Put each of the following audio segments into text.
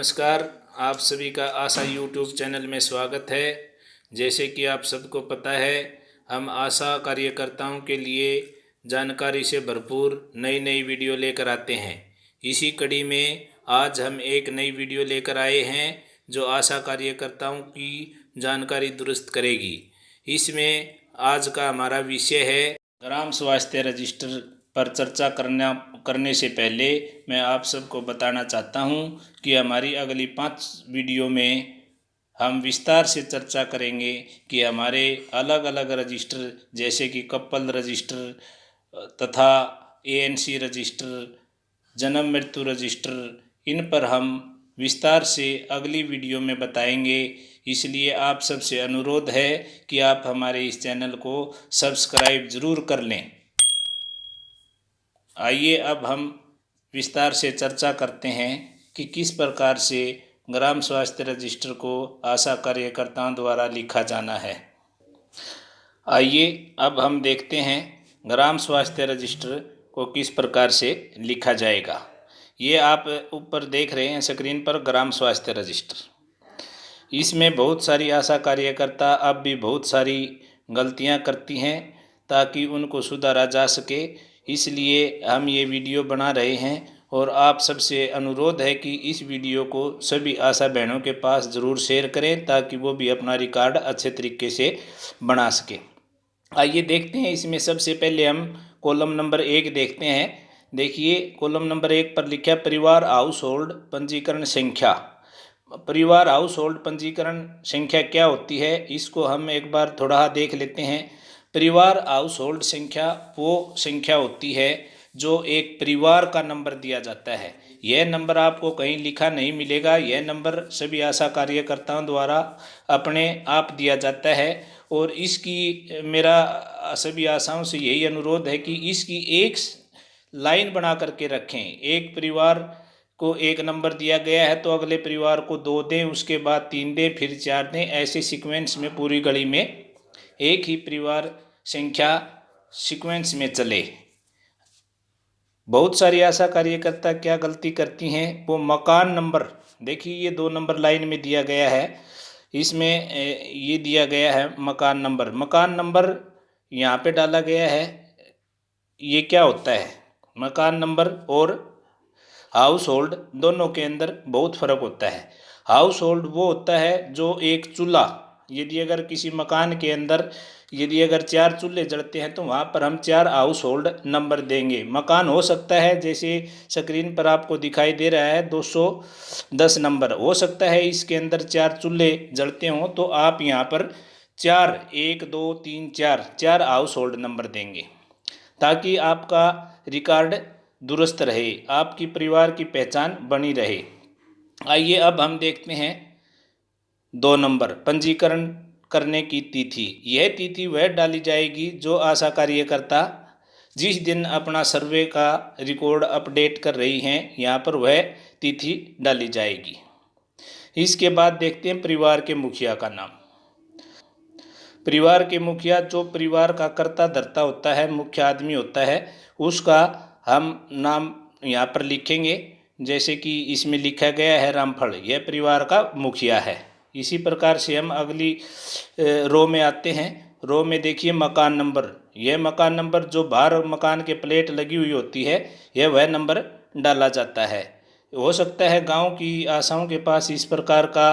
नमस्कार। आप सभी का आशा यूट्यूब चैनल में स्वागत है। जैसे कि आप सबको पता है, हम आशा कार्यकर्ताओं के लिए जानकारी से भरपूर नई नई वीडियो लेकर आते हैं। इसी कड़ी में आज हम एक नई वीडियो लेकर आए हैं जो आशा कार्यकर्ताओं की जानकारी दुरुस्त करेगी। इसमें आज का हमारा विषय है ग्राम स्वास्थ्य रजिस्टर पर चर्चा करने से पहले मैं आप सबको बताना चाहता हूं कि हमारी अगली 5 वीडियो में हम विस्तार से चर्चा करेंगे कि हमारे अलग अलग रजिस्टर जैसे कि कपल रजिस्टर तथा एएनसी रजिस्टर, जन्म मृत्यु रजिस्टर, इन पर हम विस्तार से अगली वीडियो में बताएंगे। इसलिए आप सबसे अनुरोध है कि आप हमारे इस चैनल को सब्सक्राइब ज़रूर कर लें। आइए अब हम विस्तार से चर्चा करते हैं कि किस प्रकार से ग्राम स्वास्थ्य रजिस्टर को आशा कार्यकर्ताओं द्वारा लिखा जाना है। आइए अब हम देखते हैं ग्राम स्वास्थ्य रजिस्टर को किस प्रकार से लिखा जाएगा। ये आप ऊपर देख रहे हैं स्क्रीन पर ग्राम स्वास्थ्य रजिस्टर। इसमें बहुत सारी आशा कार्यकर्ता अब भी बहुत सारी गलतियां करती हैं ताकि उनको सुधारा जा सके। इसलिए हम ये वीडियो बना रहे हैं और आप सबसे अनुरोध है कि इस वीडियो को सभी आशा बहनों के पास ज़रूर शेयर करें ताकि वो भी अपना रिकॉर्ड अच्छे तरीके से बना सके। आइए देखते हैं। इसमें सबसे पहले हम कॉलम नंबर 1 देखते हैं। देखिए कॉलम नंबर 1 पर लिखा परिवार हाउस होल्ड पंजीकरण संख्या। परिवार हाउस होल्ड पंजीकरण संख्या क्या होती है, इसको हम एक बार थोड़ा देख लेते हैं। परिवार हाउस होल्ड संख्या वो संख्या होती है जो एक परिवार का नंबर दिया जाता है। यह नंबर आपको कहीं लिखा नहीं मिलेगा। यह नंबर सभी आशा कार्यकर्ताओं द्वारा अपने आप दिया जाता है और इसकी मेरा सभी आशाओं से यही अनुरोध है कि इसकी एक लाइन बना करके रखें। एक परिवार को एक नंबर दिया गया है तो अगले परिवार को 2 दें, उसके बाद 3 दें, फिर 4 दें। ऐसे सीक्वेंस में पूरी गली में एक ही परिवार संख्या सीक्वेंस में चले। बहुत सारी आशा कार्यकर्ता क्या गलती करती हैं, वो मकान नंबर, देखिए ये 2 नंबर लाइन में दिया गया है। इसमें ये दिया गया है मकान नंबर। मकान नंबर यहाँ पे डाला गया है। ये क्या होता है, मकान नंबर और हाउस होल्ड दोनों के अंदर बहुत फ़र्क होता है। हाउस होल्ड वो होता है जो एक चूल्हा, यदि अगर किसी मकान के अंदर यदि अगर 4 चूल्हे जलते हैं तो वहाँ पर हम 4 हाउस होल्ड नंबर देंगे। मकान हो सकता है जैसे स्क्रीन पर आपको दिखाई दे रहा है 210 नंबर हो सकता है, इसके अंदर 4 चूल्हे जलते हों तो आप यहाँ पर 4 1 2 3 4 हाउस होल्ड नंबर देंगे ताकि आपका रिकॉर्ड दुरुस्त रहे, आपकी परिवार की पहचान बनी रहे। आइए अब हम देखते हैं 2 नंबर पंजीकरण करने की तिथि। यह तिथि वह डाली जाएगी जो आशा कार्यकर्ता जिस दिन अपना सर्वे का रिकॉर्ड अपडेट कर रही हैं, यहाँ पर वह तिथि डाली जाएगी। इसके बाद देखते हैं परिवार के मुखिया का नाम। परिवार के मुखिया जो परिवार का कर्ता धर्ता होता है, मुख्य आदमी होता है, उसका हम नाम यहाँ पर लिखेंगे। जैसे कि इसमें लिखा गया है रामफल, यह परिवार का मुखिया है। इसी प्रकार से हम अगली रो में आते हैं। रो में देखिए मकान नंबर। यह मकान नंबर जो बाहर मकान के प्लेट लगी हुई होती है, यह वह नंबर डाला जाता है। हो सकता है गांव की आशाओं के पास इस प्रकार का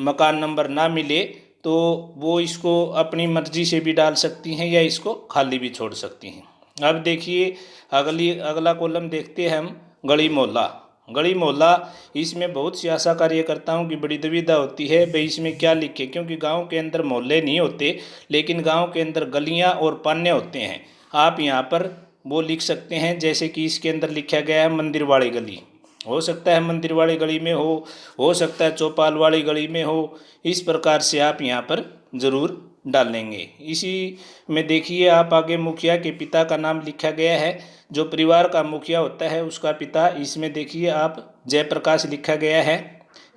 मकान नंबर ना मिले तो वो इसको अपनी मर्जी से भी डाल सकती हैं या इसको खाली भी छोड़ सकती हैं। अब देखिए अगला कॉलम देखते हैं हम गली मोहल्ला। गली मोहल्ला, इसमें बहुत सी आशा कार्यकर्ताओं की बड़ी दुविधा होती है भाई इसमें क्या लिखे, क्योंकि गांव के अंदर मोहल्ले नहीं होते लेकिन गांव के अंदर गलियां और पान्ने होते हैं। आप यहां पर वो लिख सकते हैं जैसे कि इसके अंदर लिखा गया है मंदिर वाली गली। हो सकता है मंदिर वाली गली में हो सकता है चौपाल वाली गली में हो। इस प्रकार से आप यहाँ पर ज़रूर डालेंगे। इसी में देखिए आप आगे मुखिया के पिता का नाम लिखा गया है। जो परिवार का मुखिया होता है उसका पिता, इसमें देखिए आप जयप्रकाश लिखा गया है।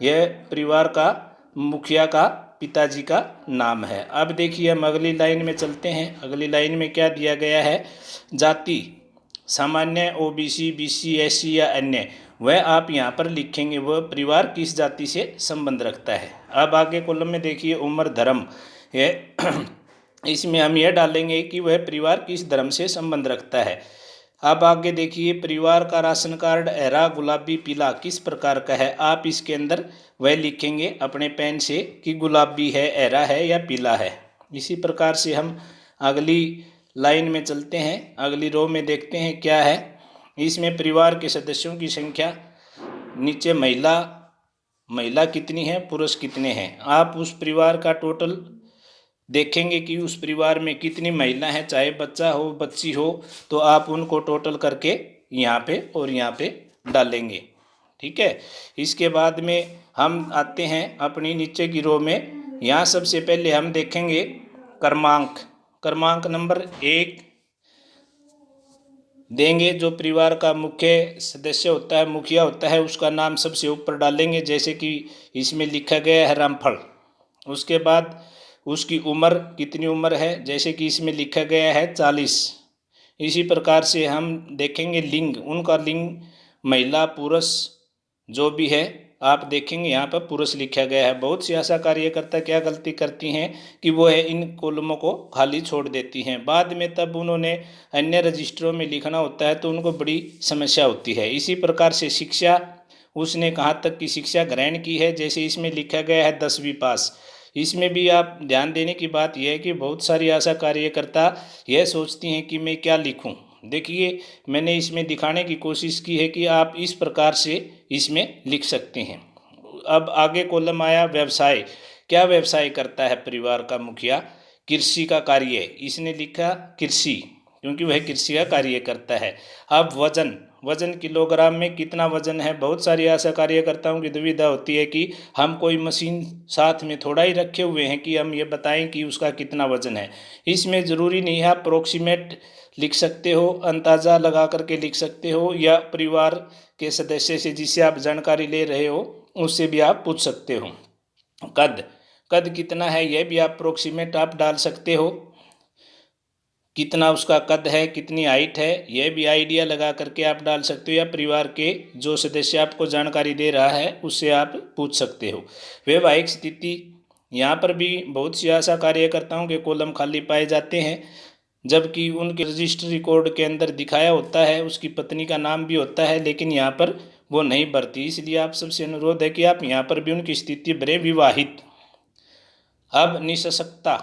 यह परिवार का मुखिया का पिताजी का नाम है। अब देखिए हम अगली लाइन में चलते हैं। अगली लाइन में क्या दिया गया है, जाति सामान्य, ओबीसी, बीसी, एससी या अन्य, वह आप यहाँ पर लिखेंगे, वह परिवार किस जाति से संबंध रखता है। अब आगे कॉलम में देखिए उम्र धर्म है इसमें हम यह डालेंगे कि वह परिवार किस धर्म से संबंध रखता है। अब आगे देखिए परिवार का राशन कार्ड हरा गुलाबी पीला किस प्रकार का है। आप इसके अंदर वह लिखेंगे अपने पेन से कि गुलाबी है, हरा है या पीला है। इसी प्रकार से हम अगली लाइन में चलते हैं, अगली रो में देखते हैं क्या है। इसमें परिवार के सदस्यों की संख्या, नीचे महिला कितनी है, पुरुष कितने हैं। आप उस परिवार का टोटल देखेंगे कि उस परिवार में कितनी महिला हैं, चाहे बच्चा हो बच्ची हो, तो आप उनको टोटल करके यहाँ पे और यहाँ पे डालेंगे। ठीक है। इसके बाद में हम आते हैं अपनी नीचे की रो में। यहाँ सबसे पहले हम देखेंगे क्रमांक नंबर 1 देंगे। जो परिवार का मुख्य सदस्य होता है, मुखिया होता है, उसका नाम सबसे ऊपर डालेंगे, जैसे कि इसमें लिखा गया है रामफल। उसके बाद उसकी उम्र कितनी उम्र है, जैसे कि इसमें लिखा गया है 40। इसी प्रकार से हम देखेंगे लिंग, उनका लिंग महिला पुरुष जो भी है आप देखेंगे यहाँ पर पुरुष लिखा गया है। बहुत सी आशा कार्यकर्ता क्या गलती करती हैं कि वो है इन कॉलमों को खाली छोड़ देती हैं, बाद में तब उन्होंने अन्य रजिस्टरों में लिखना होता है तो उनको बड़ी समस्या होती है। इसी प्रकार से शिक्षा, उसने कहाँ तक की शिक्षा ग्रहण की है, जैसे इसमें लिखा गया है 10वीं पास। इसमें भी आप ध्यान देने की बात यह है कि बहुत सारी आशा कार्यकर्ता यह सोचती हैं कि मैं क्या लिखूं। देखिए मैंने इसमें दिखाने की कोशिश की है कि आप इस प्रकार से इसमें लिख सकते हैं। अब आगे कॉलम आया व्यवसाय। क्या व्यवसाय करता है परिवार का मुखिया? कृषि का कार्य। इसने लिखा कृषि क्योंकि वह कृषि का कार्य करता है। अब वजन किलोग्राम में कितना वजन है। बहुत सारी आशा कार्यकर्ताओं की दुविधा होती है कि हम कोई मशीन साथ में थोड़ा ही रखे हुए हैं कि हम ये बताएं कि उसका कितना वजन है। इसमें ज़रूरी नहीं है, अप्रोक्सीमेट लिख सकते हो, अंदाज़ा लगा करके लिख सकते हो, या परिवार के सदस्य से जिससे आप जानकारी ले रहे हो उससे भी आप पूछ सकते हो। कद कितना है यह भी अप्रोक्सीमेट आप डाल सकते हो, कितना उसका कद है, कितनी हाइट है, यह भी आइडिया लगा करके आप डाल सकते हो, या परिवार के जो सदस्य आपको जानकारी दे रहा है उससे आप पूछ सकते हो। वैवाहिक स्थिति, यहाँ पर भी बहुत सी आशा कार्यकर्ताओं के कॉलम खाली पाए जाते हैं, जबकि उनके रजिस्टर रिकॉर्ड के अंदर दिखाया होता है, उसकी पत्नी का नाम भी होता है, लेकिन यहाँ पर वो नहीं भरती। इसलिए आप सबसे अनुरोध है कि आप यहाँ पर भी उनकी स्थिति भरें, विवाहित। अब निःसक्ता,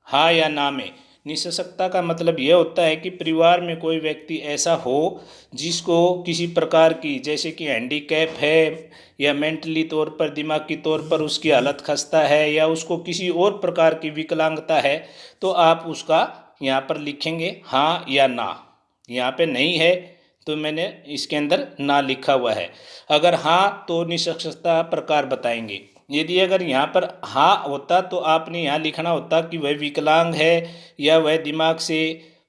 हाँ या ना में। निःसक्ता का मतलब यह होता है कि परिवार में कोई व्यक्ति ऐसा हो जिसको किसी प्रकार की, जैसे कि हैंडीकैप है, या मेंटली तौर पर, दिमागी तौर पर उसकी हालत खस्ता है, या उसको किसी और प्रकार की विकलांगता है, तो आप उसका यहाँ पर लिखेंगे हाँ या ना। यहाँ पे नहीं है तो मैंने इसके अंदर ना लिखा हुआ है। अगर हाँ तो निःसक्ता प्रकार बताएंगे। यदि अगर यहाँ पर हाँ होता तो आपने यहाँ लिखना होता कि वह विकलांग है, या वह दिमाग से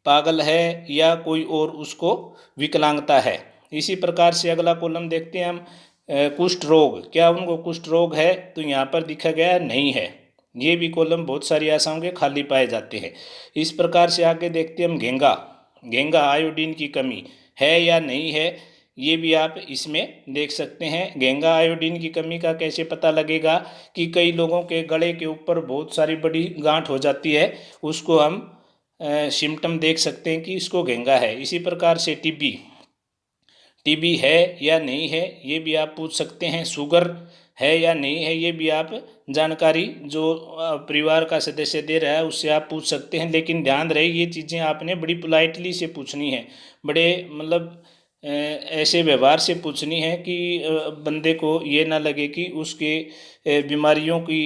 पागल है, या कोई और उसको विकलांगता है। इसी प्रकार से अगला कॉलम देखते हैं हम, कुष्ठ रोग। क्या उनको कुष्ठ रोग है? तो यहाँ पर दिखा गया नहीं है। ये भी कॉलम बहुत सारी आशाओं के खाली पाए जाते हैं। इस प्रकार से आगे देखते हैं हम घेंगा आयोडीन की कमी है या नहीं है, ये भी आप इसमें देख सकते हैं। घेंगा आयोडीन की कमी का कैसे पता लगेगा कि कई लोगों के गले के ऊपर बहुत सारी बड़ी गांठ हो जाती है, उसको हम सिम्टम देख सकते हैं कि इसको घेंगा है। इसी प्रकार से टीबी है या नहीं है, ये भी आप पूछ सकते हैं। शुगर है या नहीं है, ये भी आप जानकारी जो परिवार का सदस्य दे रहा है उससे आप पूछ सकते हैं। लेकिन ध्यान रहे ये चीज़ें आपने बड़ी पोलाइटली से पूछनी है, बड़े मतलब ऐसे व्यवहार से पूछनी है कि बंदे को ये ना लगे कि उसके बीमारियों की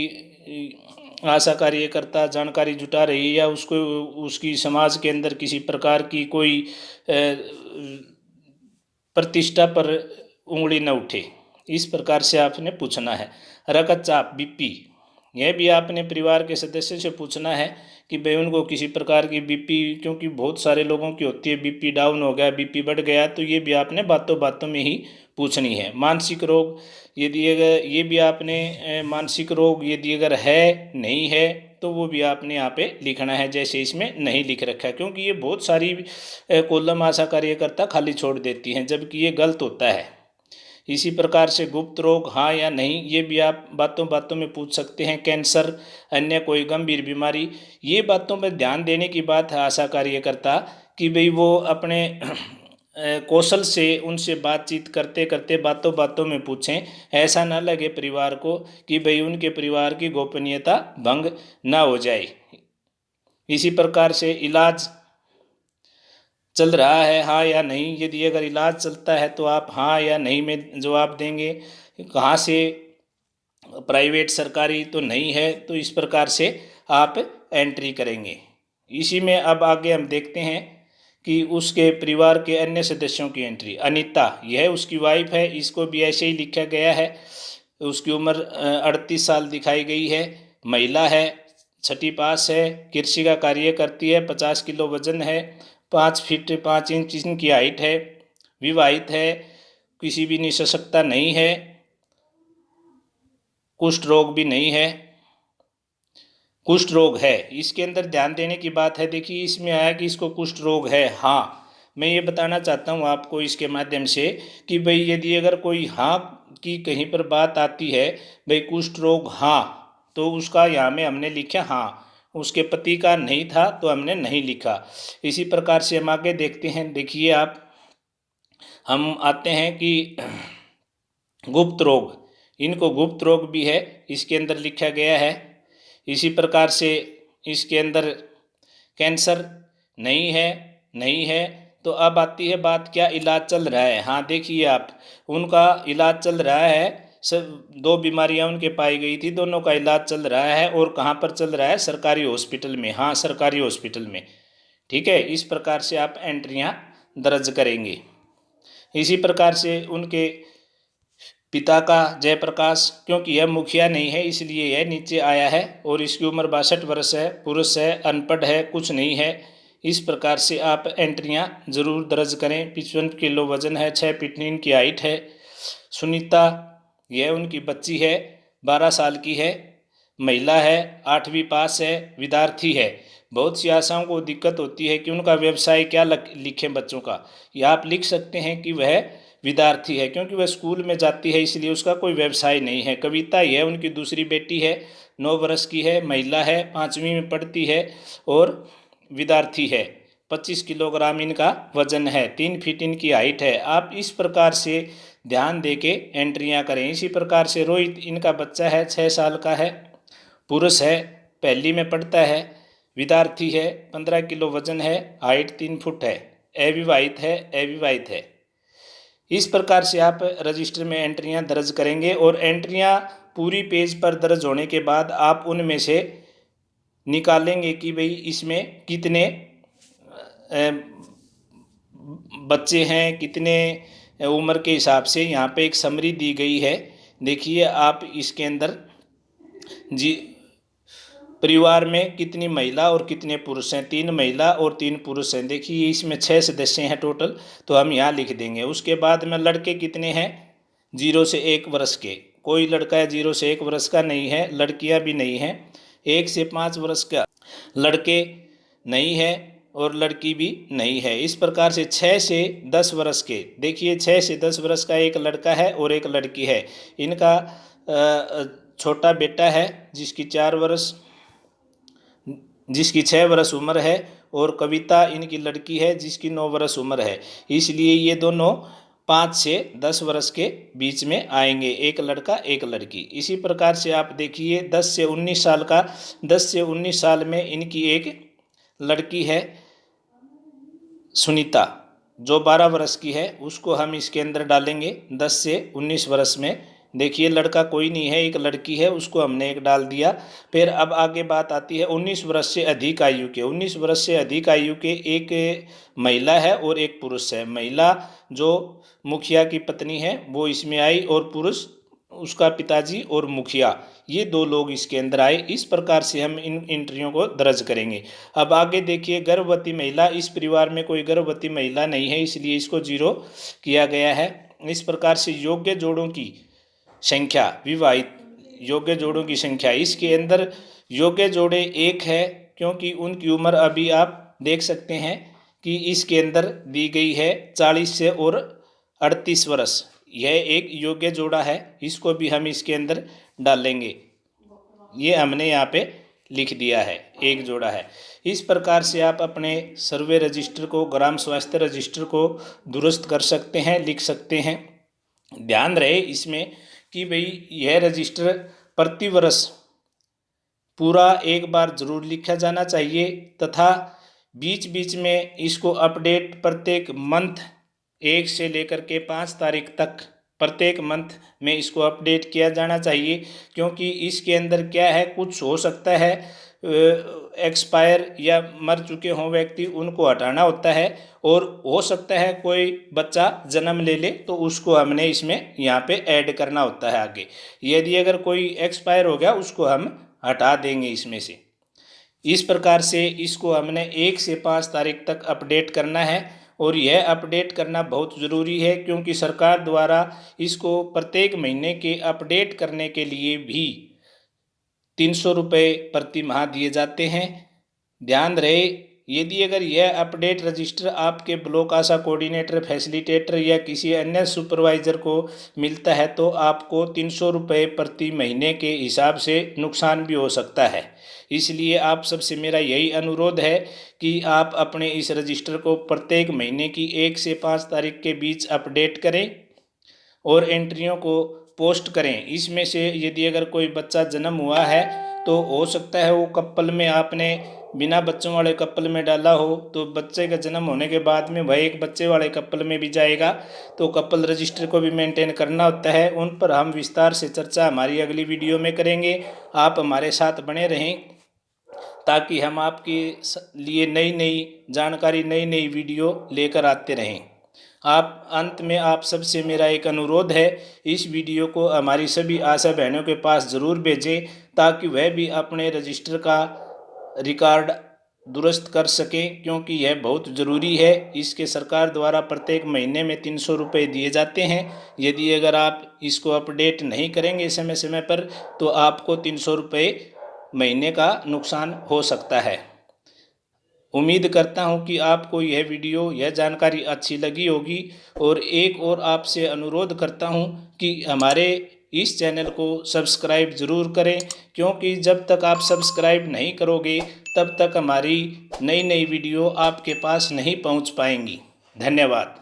आशा कार्यकर्ता जानकारी जुटा रही है, या उसको उसकी समाज के अंदर किसी प्रकार की कोई प्रतिष्ठा पर उंगली न उठे। इस प्रकार से आपने पूछना है। रक्तचाप बीपी, यह भी आपने परिवार के सदस्य से पूछना है कि भाई उनको किसी प्रकार की बीपी, क्योंकि बहुत सारे लोगों की होती है, बीपी डाउन हो गया, बीपी बढ़ गया, तो ये भी आपने बातों बातों में ही पूछनी है। मानसिक रोग, यदि अगर ये भी आपने मानसिक रोग यदि अगर है नहीं है तो वो भी आपने यहाँ पे लिखना है, जैसे इसमें नहीं लिख रखा है, क्योंकि ये बहुत सारी कॉलम आशा कार्यकर्ता खाली छोड़ देती हैं, जबकि ये गलत होता है। इसी प्रकार से गुप्त रोग हाँ या नहीं, ये भी आप बातों बातों में पूछ सकते हैं। कैंसर, अन्य कोई गंभीर बीमारी, ये बातों पर ध्यान देने की बात है आशा कार्यकर्ता कि भाई वो अपने कौशल से उनसे बातचीत करते करते बातों बातों में पूछें। ऐसा ना लगे परिवार को कि भाई उनके परिवार की गोपनीयता भंग ना हो जाए। इसी प्रकार से इलाज चल रहा है हाँ या नहीं, यदि अगर इलाज चलता है तो आप हाँ या नहीं में जवाब देंगे। कहाँ से, प्राइवेट सरकारी तो नहीं है, तो इस प्रकार से आप एंट्री करेंगे। इसी में अब आगे हम देखते हैं कि उसके परिवार के अन्य सदस्यों की एंट्री। अनीता, यह उसकी वाइफ है, इसको भी ऐसे ही लिखा गया है। उसकी उम्र 38 साल दिखाई गई है, महिला है, 6ठी पास है, कृषि का कार्य करती है, 50 किलो वजन है, 5 फीट 5 इंच इनकी हाइट है, विवाहित है, किसी भी निःसंतान नहीं है, कुष्ठ रोग भी नहीं है, कुष्ठ रोग है। इसके अंदर ध्यान देने की बात है, देखिए इसमें आया कि इसको कुष्ठ रोग है। हाँ, मैं ये बताना चाहता हूँ आपको इसके माध्यम से कि भाई यदि अगर कोई हाँ की कहीं पर बात आती है, भाई कुष्ठ रोग हाँ, तो उसका यहाँ में हमने लिखा हाँ, उसके पति का नहीं था तो हमने नहीं लिखा। इसी प्रकार से हम आगे देखते हैं। देखिए आप, हम आते हैं कि गुप्त रोग, इनको गुप्त रोग भी है, इसके अंदर लिखा गया है। इसी प्रकार से इसके अंदर कैंसर नहीं है, नहीं है। तो अब आती है बात, क्या इलाज चल रहा है। हाँ देखिए आप, उनका इलाज चल रहा है, सब 2 बीमारियां उनके पाई गई थी, दोनों का इलाज चल रहा है। और कहाँ पर चल रहा है, सरकारी हॉस्पिटल में। हाँ, सरकारी हॉस्पिटल में, ठीक है। इस प्रकार से आप एंट्रियां दर्ज करेंगे। इसी प्रकार से उनके पिता का जयप्रकाश, क्योंकि यह मुखिया नहीं है इसलिए यह नीचे आया है, और इसकी उम्र 62 वर्ष है, पुरुष है, अनपढ़ है, कुछ नहीं है। इस प्रकार से आप एंट्रियां जरूर दर्ज करें। 55 किलो वजन है, 6 फीट की हाइट है। सुनीता, यह उनकी बच्ची है, 12 साल की है, महिला है, 8वीं पास है, विद्यार्थी है। बहुत सी आशाओं को दिक्कत होती है कि उनका व्यवसाय क्या लिखें बच्चों का, या आप लिख सकते हैं कि वह विद्यार्थी है, क्योंकि वह स्कूल में जाती है इसलिए उसका कोई व्यवसाय नहीं है। कविता, यह उनकी दूसरी बेटी है, 9 वर्ष की है, महिला है, 5वीं में पढ़ती है और विद्यार्थी है। 25 किलोग्राम इनका वजन है, 3 फीट इनकी हाइट है। आप इस प्रकार से ध्यान दे के एंट्रियाँ करें। इसी प्रकार से रोहित, इनका बच्चा है, 6 साल का है, पुरुष है, पहली में पढ़ता है, विद्यार्थी है, 15 किलो वजन है, हाइट 3 फुट है, अविवाहित है, अविवाहित है। इस प्रकार से आप रजिस्टर में एंट्रियां दर्ज करेंगे, और एंट्रियां पूरी पेज पर दर्ज होने के बाद आप उनमें से निकालेंगे कि भाई इसमें कितने बच्चे हैं, कितने उम्र के हिसाब से। यहाँ पे एक समरी दी गई है, देखिए आप इसके अंदर जी, परिवार में कितनी महिला और कितने पुरुष हैं। 3 महिला और 3 पुरुष हैं। देखिए इसमें 6 सदस्य हैं टोटल, तो हम यहाँ लिख देंगे। उसके बाद में लड़के कितने हैं, 0 से 1 वर्ष के। कोई लड़का है 0 से 1 वर्ष का नहीं है, लड़कियाँ भी नहीं हैं। 1 से 5 वर्ष का लड़के नहीं है और लड़की भी नहीं है। इस प्रकार से 6 से 10 वर्ष के, देखिए 6 से 10 वर्ष का एक लड़का है और एक लड़की है। इनका छोटा बेटा है जिसकी 4 वर्ष, जिसकी 6 वर्ष उम्र है, और कविता इनकी लड़की है जिसकी 9 वर्ष उम्र है। इसलिए ये दोनों 5 से 10 वर्ष के बीच में आएंगे, एक लड़का एक लड़की। इसी प्रकार से आप देखिए 10 से 19 साल का, 10 से 19 साल में इनकी एक लड़की है सुनीता, जो 12 वर्ष की है, उसको हम इसके अंदर डालेंगे 10 से 19 वर्ष में। देखिए लड़का कोई नहीं है, एक लड़की है, उसको हमने एक डाल दिया। फिर अब आगे बात आती है 19 वर्ष से अधिक आयु के। 19 वर्ष से अधिक आयु के एक महिला है और एक पुरुष है। महिला जो मुखिया की पत्नी है वो इसमें आई, और पुरुष उसका पिताजी और मुखिया, ये 2 लोग इसके अंदर आए। इस प्रकार से हम इन एंट्रियों को दर्ज करेंगे। अब आगे देखिए गर्भवती महिला, इस परिवार में कोई गर्भवती महिला नहीं है इसलिए इसको 0 किया गया है। इस प्रकार से योग्य जोड़ों की संख्या, विवाहित योग्य जोड़ों की संख्या, इसके अंदर योग्य जोड़े 1 है, क्योंकि उनकी उम्र अभी आप देख सकते हैं कि इसके अंदर दी गई है 40 से और 38 वर्ष। यह एक योग्य जोड़ा है, इसको भी हम इसके अंदर डालेंगे। ये हमने यहाँ पे लिख दिया है, एक जोड़ा है। इस प्रकार से आप अपने सर्वे रजिस्टर को, ग्राम स्वास्थ्य रजिस्टर को दुरुस्त कर सकते हैं, लिख सकते हैं। ध्यान रहे इसमें कि भाई यह रजिस्टर प्रतिवर्ष पूरा एक बार जरूर लिखा जाना चाहिए तथा बीच बीच में इसको अपडेट प्रत्येक मंथ 1 से लेकर के 5 तारीख तक प्रत्येक मंथ में इसको अपडेट किया जाना चाहिए, क्योंकि इसके अंदर क्या है, कुछ हो सकता है एक्सपायर या मर चुके हों व्यक्ति, उनको हटाना होता है, और हो सकता है कोई बच्चा जन्म ले ले तो उसको हमने इसमें यहाँ पे ऐड करना होता है आगे। यदि अगर कोई एक्सपायर हो गया उसको हम हटा देंगे इसमें से। इस प्रकार से इसको हमने 1 से 5 तारीख तक अपडेट करना है, और यह अपडेट करना बहुत ज़रूरी है क्योंकि सरकार द्वारा इसको प्रत्येक महीने के अपडेट करने के लिए भी 300 रुपये प्रति माह दिए जाते हैं। ध्यान रहे, यदि अगर यह अपडेट रजिस्टर आपके ब्लॉक आशा कोऑर्डिनेटर, फैसिलिटेटर या किसी अन्य सुपरवाइज़र को मिलता है तो आपको 300 रुपये प्रति महीने के हिसाब से नुकसान भी हो सकता है। इसलिए आप सबसे मेरा यही अनुरोध है कि आप अपने इस रजिस्टर को प्रत्येक महीने की 1 से 5 तारीख के बीच अपडेट करें और एंट्रियों को पोस्ट करें। इसमें से यदि अगर कोई बच्चा जन्म हुआ है तो हो सकता है वो कपल में आपने बिना बच्चों वाले कपल में डाला हो, तो बच्चे का जन्म होने के बाद में वह एक बच्चे वाले कपल में भी जाएगा, तो कपल रजिस्टर को भी मेंटेन करना होता है। उन पर हम विस्तार से चर्चा हमारी अगली वीडियो में करेंगे। आप हमारे साथ बने रहें ताकि हम आपके लिए नई नई जानकारी, नई नई वीडियो लेकर आते रहें। आप अंत में आप सबसे मेरा एक अनुरोध है, इस वीडियो को हमारी सभी आशा बहनों के पास ज़रूर भेजें ताकि वह भी अपने रजिस्टर का रिकॉर्ड दुरुस्त कर सकें, क्योंकि यह बहुत ज़रूरी है। इसके सरकार द्वारा प्रत्येक महीने में 300 रुपये दिए जाते हैं। यदि अगर आप इसको अपडेट नहीं करेंगे समय समय पर तो आपको 300 रुपये महीने का नुकसान हो सकता है। उम्मीद करता हूं कि आपको यह वीडियो, यह जानकारी अच्छी लगी होगी, और एक और आपसे अनुरोध करता हूं कि हमारे इस चैनल को सब्सक्राइब ज़रूर करें, क्योंकि जब तक आप सब्सक्राइब नहीं करोगे तब तक हमारी नई नई वीडियो आपके पास नहीं पहुंच पाएंगी। धन्यवाद।